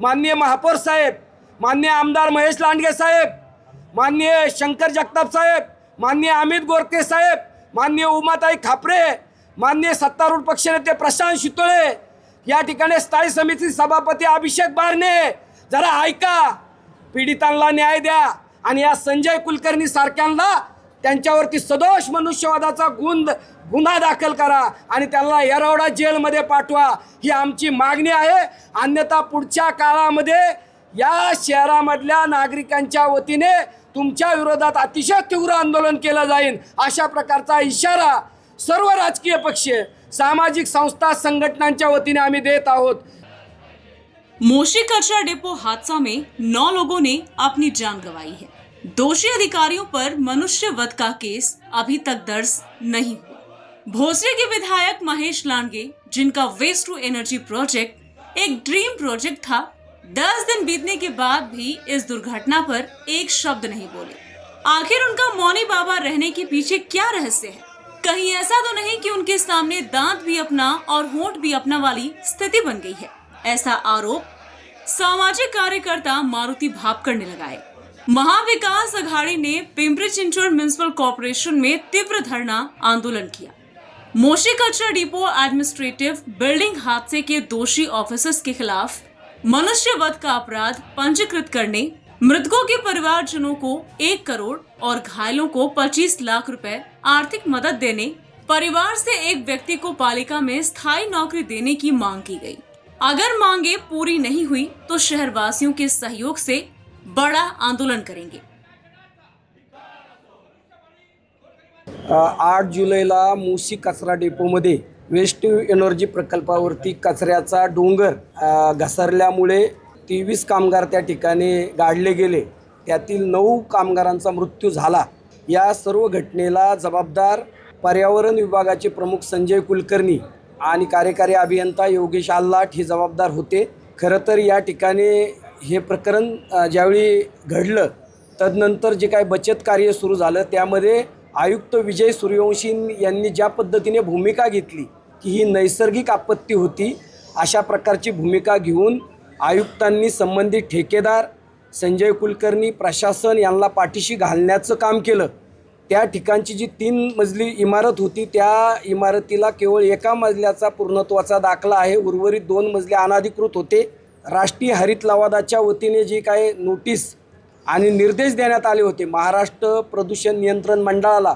माननीय महापौर साहेब, माननीय आमदार महेश लांडगे साहेब, माननीय शंकर जगताप साहेब, माननीय अमित गोरखे साहेब, माननीय उमाताई खापरे, माननीय सत्तारूढ पक्षनेते प्रशांत शितोळे, या ठिकाणी स्थायी समिती सभापती अभिषेक बारणे, जरा ऐका, पीडितांना न्याय द्या आणि या संजय कुलकर्णी सारख्यांना त्यांच्यावरती सदोष मनुष्यवादाचा गुन्हा दाखल करा आणि त्यांना येरवडा जेलमध्ये पाठवा, ही आमची मागणी आहे. अन्यथा पुढच्या काळामध्ये या शहरामधल्या नागरिकांच्या वतीने तुमच्या विरोधात अतिशय तीव्र आंदोलन केलं जाईल, अशा प्रकारचा इशारा सर्व राजकीय पक्ष, सामाजिक संस्था, संघटनांच्या वतीने आम्ही देत आहोत. मोशी कचरा डिपो हादसा में 9 लोगों ने अपनी जान गंवाई है. दोषी अधिकारियों पर मनुष्य वध का केस अभी तक दर्ज नहीं हुआ. भोसरी के विधायक महेश लांडगे, जिनका वेस्ट टू एनर्जी प्रोजेक्ट एक ड्रीम प्रोजेक्ट था, 10 दिन बीतने के बाद भी इस दुर्घटना पर एक शब्द नहीं बोले. आखिर उनका मौनी बाबा रहने के पीछे क्या रहस्य है? कहीं ऐसा तो नहीं कि उनके सामने दांत भी अपना और होंठ भी अपना वाली स्थिति बन गई है? ऐसा आरोप सामाजिक कार्यकर्ता मारुति भापकर ने लगाए. महाविकास अघाड़ी ने पिंपरी चिंचवड म्युनिसिपल कॉर्पोरेशन में तीव्र धरना आंदोलन किया. मोशी कचरा डिपो एडमिनिस्ट्रेटिव बिल्डिंग हादसे के दोषी ऑफिसर्स के खिलाफ मनुष्य वध का अपराध पंजीकृत करने, मृतकों के परिवारजनों को 1 करोड़ और घायलों को 25 लाख रुपए आर्थिक मदद देने, परिवार से एक व्यक्ति को पालिका में स्थायी नौकरी देने की मांग की गई. अगर मांगे पूरी नहीं हुई तो शहरवासियों के सहयोग से बड़ा आंदोलन करेंगे. 8 जुलैला मोशी कचरा डेपोमध्ये वेस्ट टू एनर्जी प्रकल्पावरती कचऱ्याचा डोंगर घसरल्यामुळे 23 कामगार त्या ठिकाणी गाडले गेले. त्यातील 9 कामगारांचा मृत्यू झाला. या सर्व घटनेला जबाबदार पर्यावरण विभागाचे प्रमुख संजय कुलकर्णी आणि कार्यकारी अभियंता योगेश आल्लाट हे जबाबदार होते. खरं तर या ठिकाणी हे प्रकरण ज्यावेळी घडलं तदनंतर जे काय बचत कार्य सुरू झालं त्यामध्ये आयुक्त विजय सूर्यवंशी यांनी ज्या पद्धतीने भूमिका घेतली की ही नैसर्गिक आपत्ती होती, अशा प्रकारची भूमिका घेऊन आयुक्तांनी संबंधित ठेकेदार संजय कुलकर्णी, प्रशासन यांना पाठीशी घालण्याचं काम केलं. त्या ठिकाणची जी 3 मजली इमारत होती त्या इमारतीला केवळ 1 मजल्याचा पूर्णत्वाचा दाखला आहे. उर्वरित 2 मजले अनधिकृत होते. राष्ट्रीय हरित लवादाच्या वतीने जी काय नोटीस आणि निर्देश देण्यात आले होते महाराष्ट्र प्रदूषण नियंत्रण मंडळाला,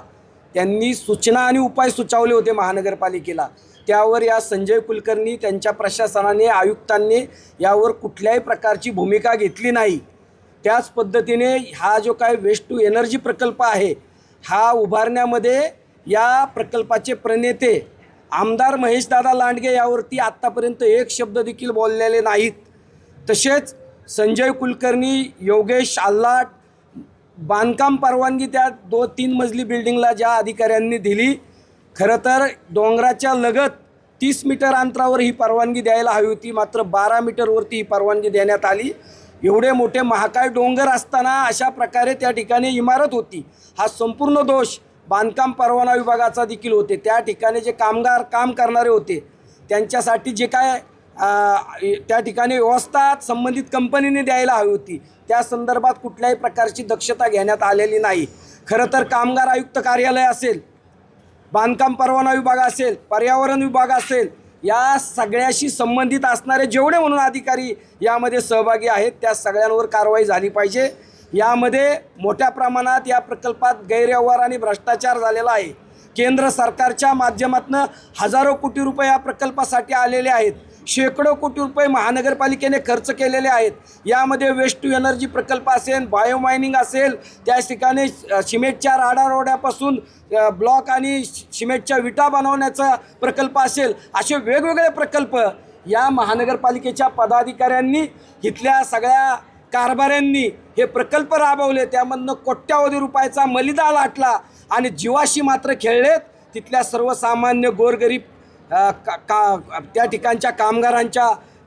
त्यांनी सूचना आणि उपाय सुचवले होते महानगरपालिकेला. त्यावर या संजय कुलकर्णी, त्यांच्या प्रशासनाने, आयुक्तांनी यावर कुठल्याही प्रकारची भूमिका घेतली नाही. त्याच पद्धतीने हा जो काय वेस्ट टू एनर्जी प्रकल्प आहे हा उभारण्यामध्ये या प्रकल्पाचे प्रणेते आमदार महेशदादा लांडगे यावरती आत्तापर्यंत एक शब्द देखील बोललेले नाहीत. तसेच संजय कुलकर्णी, योगेश आल्लाट, बांधकाम परवानगी त्या 2-3 मजली बिल्डिंगला ज्या अधिकाऱ्यांनी दिली, खरं तर डोंगराच्या लगत 30 मीटर अंतरावर ही परवानगी द्यायला हवी होती, मात्र 12 मीटरवरती ही परवानगी देण्यात आली. एवढे मोठे महाकाय डोंगर असताना अशा प्रकारे त्या ठिकाणी इमारत होती. हा संपूर्ण दोष बांधकाम परवाना विभागाचा देखील होते. त्या ठिकाणी जे कामगार काम करणारे होते त्यांच्यासाठी जे काय त्या ठिकाणी व्यवस्था संबंधित कंपनीने द्यायला हवी होती, त्या संदर्भात कुठल्याही प्रकारची दक्षता घेण्यात आलेली नाही. खरं तर कामगार आयुक्त कार्यालय असेल, बांधकाम परवाना विभाग असेल, पर्यावरण विभाग असेल, या सगळ्याशी संबंधित असणारे जेवढे म्हणून अधिकारी यामध्ये सहभागी आहेत त्या सगळ्यांवर कारवाई झाली पाहिजे. यामध्ये मोठ्या प्रमाणात या प्रकल्पात गैरव्यवहार आणि भ्रष्टाचार झालेला आहे. केंद्र सरकारच्या माध्यमातून हजारो कोटी रुपये या प्रकल्पासाठी आलेले आहेत. शेकडो कोटी रुपये महानगरपालिकेने खर्च केलेले आहेत. यामध्ये वेस्ट टू एनर्जी प्रकल्प असेल, बायोमायनिंग असेल, त्या ठिकाणी सिमेंटच्या राडारोड्यापासून ब्लॉक आणि सिमेंटच्या विटा बनवण्याचा प्रकल्प असेल, असे वेगवेगळे प्रकल्प या महानगरपालिकेच्या पदाधिकाऱ्यांनी, इथल्या सगळ्या कारभाऱ्यांनी हे प्रकल्प राबवले. त्यामधनं कोट्यावधी रुपयाचा मलिदा लाटला आणि जीवाशी मात्र खेळलेत. तिथल्या सर्वसामान्य गोरगरीब त्या ठिकाणच्या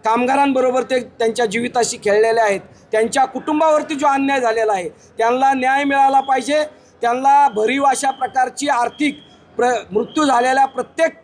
कामगारांबरोबर ते त्यांच्या जीविताशी खेळलेले आहेत. त्यांच्या कुटुंबावरती जो अन्याय झालेला आहे त्यांना न्याय मिळाला पाहिजे. त्यांना भरीव अशा प्रकारची आर्थिक मृत्यू झालेल्या प्रत्येक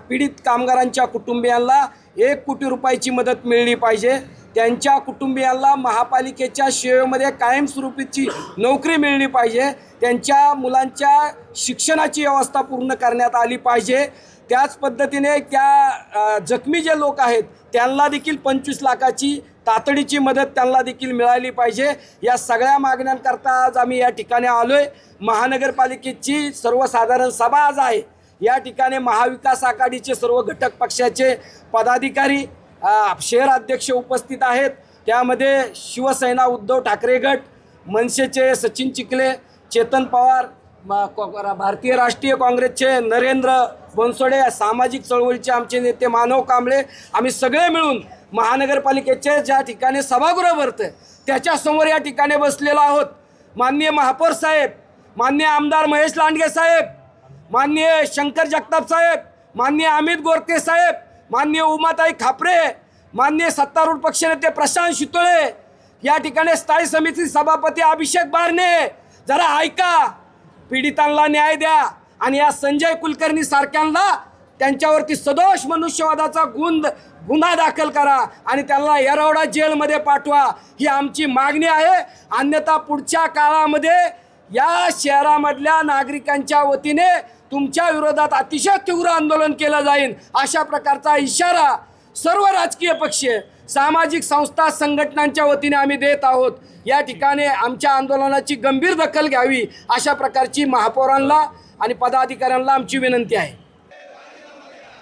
पीडित कामगारांच्या कुटुंबियांना 1 कोटी रुपयाची मदत मिळली पाहिजे. त्यांच्या कुटुंबियांना महापालिकेच्या सेवेमध्ये कायमस्वरूपीची नोकरी मिळली पाहिजे, त्यांच्या मुलांच्या शिक्षणाची व्यवस्था पूर्ण करण्यात आली पाहिजे. त्याच पद्धतीने त्या जखमी जे लोक आहेत त्यांना देखील 25 लाखाची तातडीची मदत त्यांना देखील मिळाली पाहिजे. या सगळ्या मागण्यांकरता आज आम्ही या ठिकाणी आलो आहे. महानगरपालिकेची सर्वसाधारण सभा आज आहे. या ठिकाणी महाविकास आघाडीचे सर्व घटक पक्षाचे पदाधिकारी शहर अध्यक्ष उपस्थित आहेत. त्यामध्ये शिवसेना उद्धव ठाकरे गट, मनसेचे सचिन चिखले, चेतन पवार, भारतीय राष्ट्रीय काँग्रेसचे नरेंद्र बनसोडे, सामाजिक चळवळीचे आमचे नेते मानव कांबळे, आम्ही सगळे मिळून महानगरपालिकेचे ज्या ठिकाणी सभागृह भरतं त्याच्यासमोर या ठिकाणी बसलेलो आहोत. माननीय महापौर साहेब, माननीय आमदार महेश लांडगे साहेब, माननीय शंकर जगताप साहेब, माननीय अमित गोरके साहेब, माननीय उमाताई खापरे, माननीय सत्तारूढ पक्षनेते प्रशांत शितोळे, या ठिकाणी स्थायी समिती सभापती अभिषेक बारणे, जरा ऐका, पीडितांना न्याय द्या आणि या संजय कुलकर्णी सारख्यांना त्यांच्यावरती सदोष मनुष्यवादाचा गुन्हा दाखल करा आणि त्यांना येरवडा जेलमध्ये पाठवा, ही आमची मागणी आहे. अन्यथा पुढच्या काळामध्ये या शहरामधल्या नागरिकांच्या वतीने तुमच्या विरोधात अतिशय तीव्र आंदोलन केलं जाईल, अशा प्रकारचा इशारा सर्व राजकीय पक्ष, सामाजिक संस्था, संघटनांच्या वतीने आम्ही देत आहोत. या ठिकाणी आमच्या आंदोलनाची गंभीर दखल घ्यावी, अशा प्रकारची महापौरांना आणि पदाधिकाऱ्यांना आमची विनंती आहे.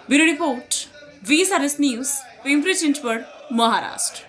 Bureau report, VSRS news, Pimpri Chinchwad, Maharashtra.